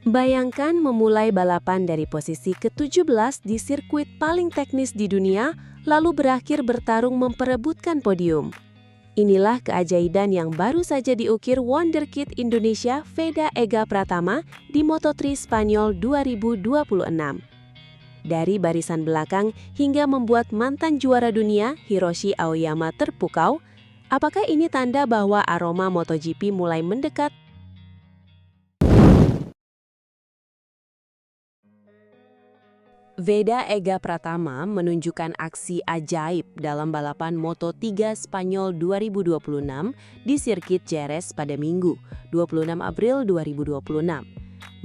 Bayangkan memulai balapan dari posisi ke-17 di sirkuit paling teknis di dunia, lalu berakhir bertarung memperebutkan podium. Inilah keajaiban yang baru saja diukir wonderkid Indonesia Veda Ega Pratama di Moto3 Spanyol 2026. Dari barisan belakang hingga membuat mantan juara dunia Hiroshi Aoyama terpukau, apakah ini tanda bahwa aroma MotoGP mulai mendekat? Veda Ega Pratama menunjukkan aksi ajaib dalam balapan Moto3 Spanyol 2026 di sirkuit Jerez pada Minggu, 26 April 2026.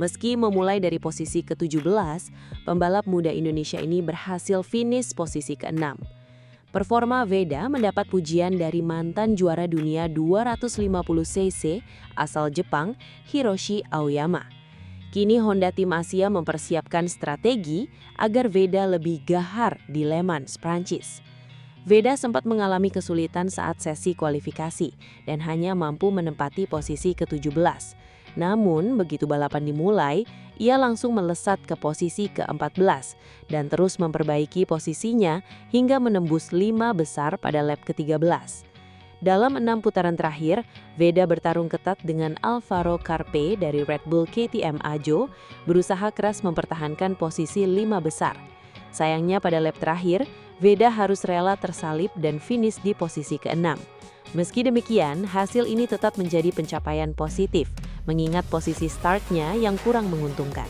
Meski memulai dari posisi ke-17, pembalap muda Indonesia ini berhasil finish posisi ke-6. Performa Veda mendapat pujian dari mantan juara dunia 250cc asal Jepang, Hiroshi Aoyama. Kini Honda Tim Asia mempersiapkan strategi agar Veda lebih gahar di Le Mans, Prancis. Veda sempat mengalami kesulitan saat sesi kualifikasi dan hanya mampu menempati posisi ke-17. Namun, begitu balapan dimulai, ia langsung melesat ke posisi ke-14 dan terus memperbaiki posisinya hingga menembus 5 besar pada lap ke-13. Dalam 6 putaran terakhir, Veda bertarung ketat dengan Alvaro Carpe dari Red Bull KTM Ajo, berusaha keras mempertahankan posisi 5 besar. Sayangnya pada lap terakhir, Veda harus rela tersalip dan finish di posisi ke-6. Meski demikian, hasil ini tetap menjadi pencapaian positif, mengingat posisi startnya yang kurang menguntungkan.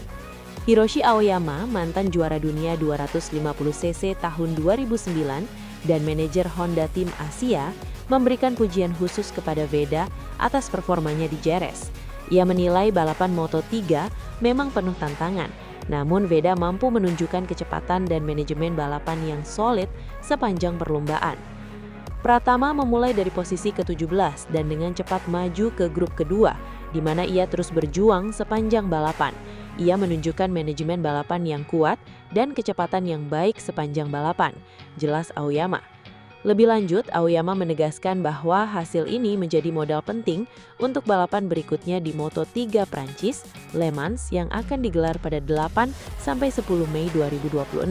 Hiroshi Aoyama, mantan juara dunia 250cc tahun 2009 dan manajer Honda Tim Asia, memberikan pujian khusus kepada Veda atas performanya di Jerez. Ia menilai balapan Moto3 memang penuh tantangan, namun Veda mampu menunjukkan kecepatan dan manajemen balapan yang solid sepanjang perlombaan. Pratama memulai dari posisi ke-17 dan dengan cepat maju ke grup kedua, di mana ia terus berjuang sepanjang balapan. Ia menunjukkan manajemen balapan yang kuat dan kecepatan yang baik sepanjang balapan, jelas Aoyama. Lebih lanjut, Aoyama menegaskan bahwa hasil ini menjadi modal penting untuk balapan berikutnya di Moto3 Prancis, Le Mans yang akan digelar pada 8-10 Mei 2026.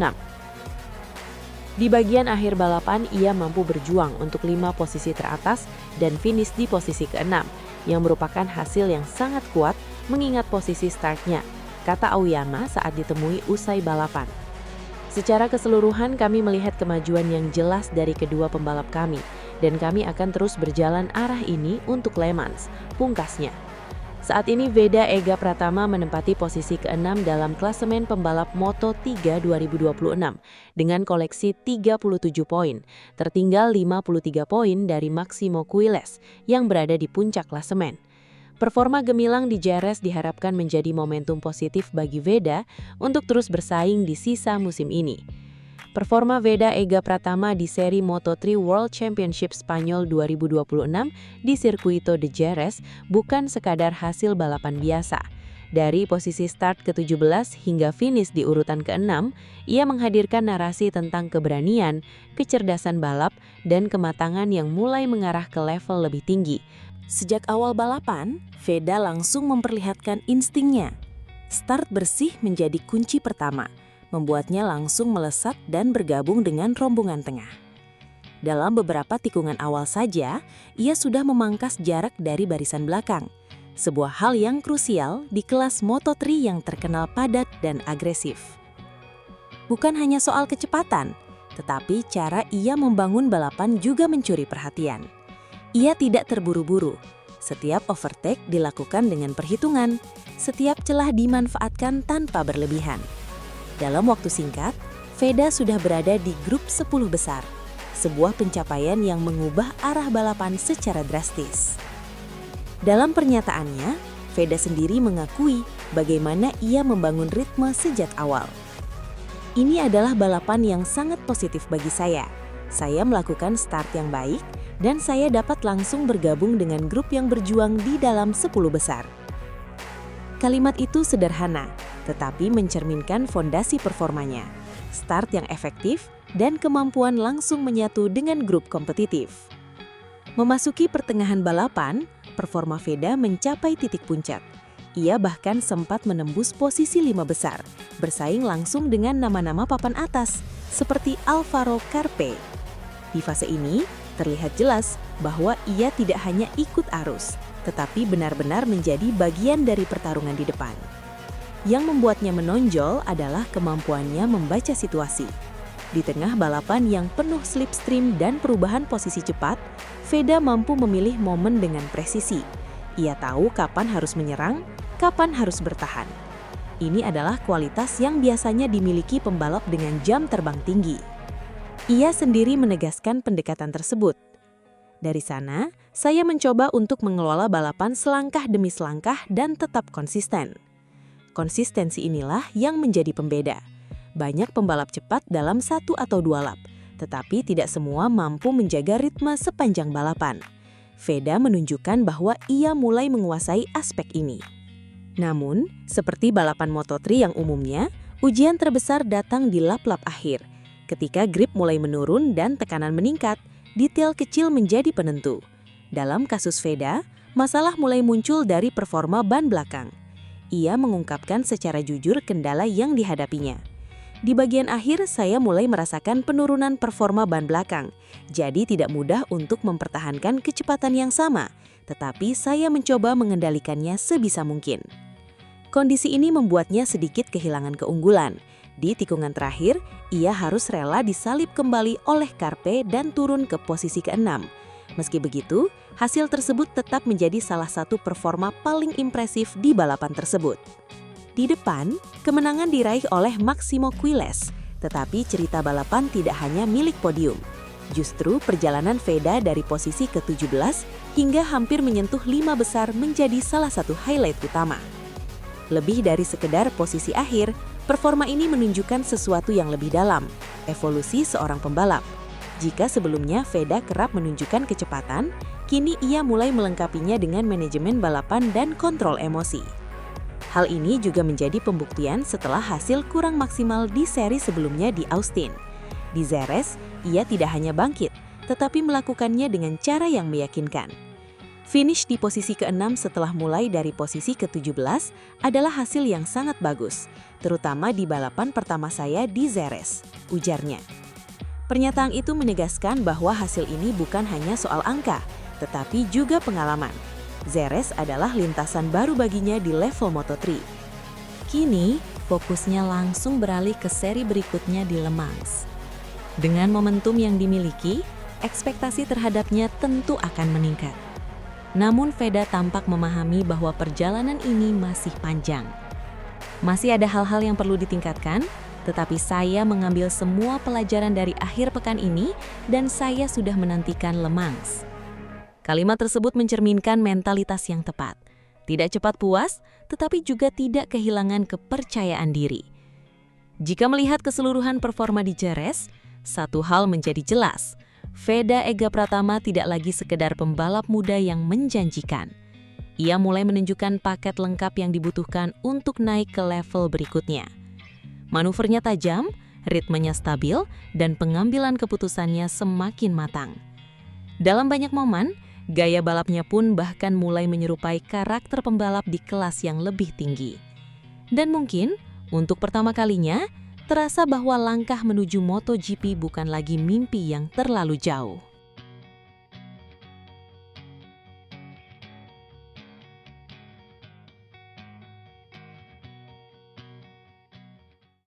Di bagian akhir balapan, ia mampu berjuang untuk 5 posisi teratas dan finish di posisi ke-6, yang merupakan hasil yang sangat kuat mengingat posisi startnya, kata Aoyama saat ditemui usai balapan. Secara keseluruhan kami melihat kemajuan yang jelas dari kedua pembalap kami, dan kami akan terus berjalan arah ini untuk Le Mans, pungkasnya. Saat ini Veda Ega Pratama menempati posisi ke-6 dalam klasemen pembalap Moto3 2026 dengan koleksi 37 poin, tertinggal 53 poin dari Maximo Quiles yang berada di puncak klasemen. Performa gemilang di Jerez diharapkan menjadi momentum positif bagi Veda untuk terus bersaing di sisa musim ini. Performa Veda Ega Pratama di seri Moto3 World Championship Spanyol 2026 di Circuito de Jerez bukan sekadar hasil balapan biasa. Dari posisi start ke-17 hingga finish di urutan ke-6, ia menghadirkan narasi tentang keberanian, kecerdasan balap, dan kematangan yang mulai mengarah ke level lebih tinggi. Sejak awal balapan, Veda langsung memperlihatkan instingnya. Start bersih menjadi kunci pertama, membuatnya langsung melesat dan bergabung dengan rombongan tengah. Dalam beberapa tikungan awal saja, ia sudah memangkas jarak dari barisan belakang. Sebuah hal yang krusial di kelas Moto3 yang terkenal padat dan agresif. Bukan hanya soal kecepatan, tetapi cara ia membangun balapan juga mencuri perhatian. Ia tidak terburu-buru. Setiap overtake dilakukan dengan perhitungan. Setiap celah dimanfaatkan tanpa berlebihan. Dalam waktu singkat, Veda sudah berada di grup 10 besar. Sebuah pencapaian yang mengubah arah balapan secara drastis. Dalam pernyataannya, Veda sendiri mengakui bagaimana ia membangun ritme sejak awal. Ini adalah balapan yang sangat positif bagi saya. Saya melakukan start yang baik, dan saya dapat langsung bergabung dengan grup yang berjuang di dalam 10 besar. Kalimat itu sederhana, tetapi mencerminkan fondasi performanya, start yang efektif, dan kemampuan langsung menyatu dengan grup kompetitif. Memasuki pertengahan balapan, performa Veda mencapai titik puncak. Ia bahkan sempat menembus posisi 5 besar, bersaing langsung dengan nama-nama papan atas, seperti Alvaro Carpe. Di fase ini, terlihat jelas bahwa ia tidak hanya ikut arus, tetapi benar-benar menjadi bagian dari pertarungan di depan. Yang membuatnya menonjol adalah kemampuannya membaca situasi. Di tengah balapan yang penuh slipstream dan perubahan posisi cepat, Veda mampu memilih momen dengan presisi. Ia tahu kapan harus menyerang, kapan harus bertahan. Ini adalah kualitas yang biasanya dimiliki pembalap dengan jam terbang tinggi. Ia sendiri menegaskan pendekatan tersebut. Dari sana, saya mencoba untuk mengelola balapan selangkah demi selangkah dan tetap konsisten. Konsistensi inilah yang menjadi pembeda. Banyak pembalap cepat dalam 1 atau 2 lap, tetapi tidak semua mampu menjaga ritme sepanjang balapan. Veda menunjukkan bahwa ia mulai menguasai aspek ini. Namun, seperti balapan Moto3 yang umumnya, ujian terbesar datang di lap-lap akhir. Ketika grip mulai menurun dan tekanan meningkat, detail kecil menjadi penentu. Dalam kasus Veda, masalah mulai muncul dari performa ban belakang. Ia mengungkapkan secara jujur kendala yang dihadapinya. Di bagian akhir, saya mulai merasakan penurunan performa ban belakang, jadi tidak mudah untuk mempertahankan kecepatan yang sama, tetapi saya mencoba mengendalikannya sebisa mungkin. Kondisi ini membuatnya sedikit kehilangan keunggulan. Di tikungan terakhir, ia harus rela disalip kembali oleh Carpe dan turun ke posisi ke-6. Meski begitu, hasil tersebut tetap menjadi salah satu performa paling impresif di balapan tersebut. Di depan, kemenangan diraih oleh Máximo Quilez, tetapi cerita balapan tidak hanya milik podium. Justru perjalanan Veda dari posisi ke-17 hingga hampir menyentuh 5 besar menjadi salah satu highlight utama. Lebih dari sekedar posisi akhir, performa ini menunjukkan sesuatu yang lebih dalam, evolusi seorang pembalap. Jika sebelumnya Veda kerap menunjukkan kecepatan, kini ia mulai melengkapinya dengan manajemen balapan dan kontrol emosi. Hal ini juga menjadi pembuktian setelah hasil kurang maksimal di seri sebelumnya di Austin. Di Jerez, ia tidak hanya bangkit, tetapi melakukannya dengan cara yang meyakinkan. Finish di posisi ke-6 setelah mulai dari posisi ke-17 adalah hasil yang sangat bagus, terutama di balapan pertama saya di Jerez, ujarnya. Pernyataan itu menegaskan bahwa hasil ini bukan hanya soal angka, tetapi juga pengalaman. Jerez adalah lintasan baru baginya di level Moto3. Kini, fokusnya langsung beralih ke seri berikutnya di Le Mans. Dengan momentum yang dimiliki, ekspektasi terhadapnya tentu akan meningkat. Namun Veda tampak memahami bahwa perjalanan ini masih panjang. Masih ada hal-hal yang perlu ditingkatkan, tetapi saya mengambil semua pelajaran dari akhir pekan ini dan saya sudah menantikan Le Mans. Kalimat tersebut mencerminkan mentalitas yang tepat. Tidak cepat puas, tetapi juga tidak kehilangan kepercayaan diri. Jika melihat keseluruhan performa di Jerez, satu hal menjadi jelas. Veda Ega Pratama tidak lagi sekedar pembalap muda yang menjanjikan. Ia mulai menunjukkan paket lengkap yang dibutuhkan untuk naik ke level berikutnya. Manuvernya tajam, ritmenya stabil, dan pengambilan keputusannya semakin matang. Dalam banyak momen, gaya balapnya pun bahkan mulai menyerupai karakter pembalap di kelas yang lebih tinggi. Dan mungkin, untuk pertama kalinya, terasa bahwa langkah menuju MotoGP bukan lagi mimpi yang terlalu jauh.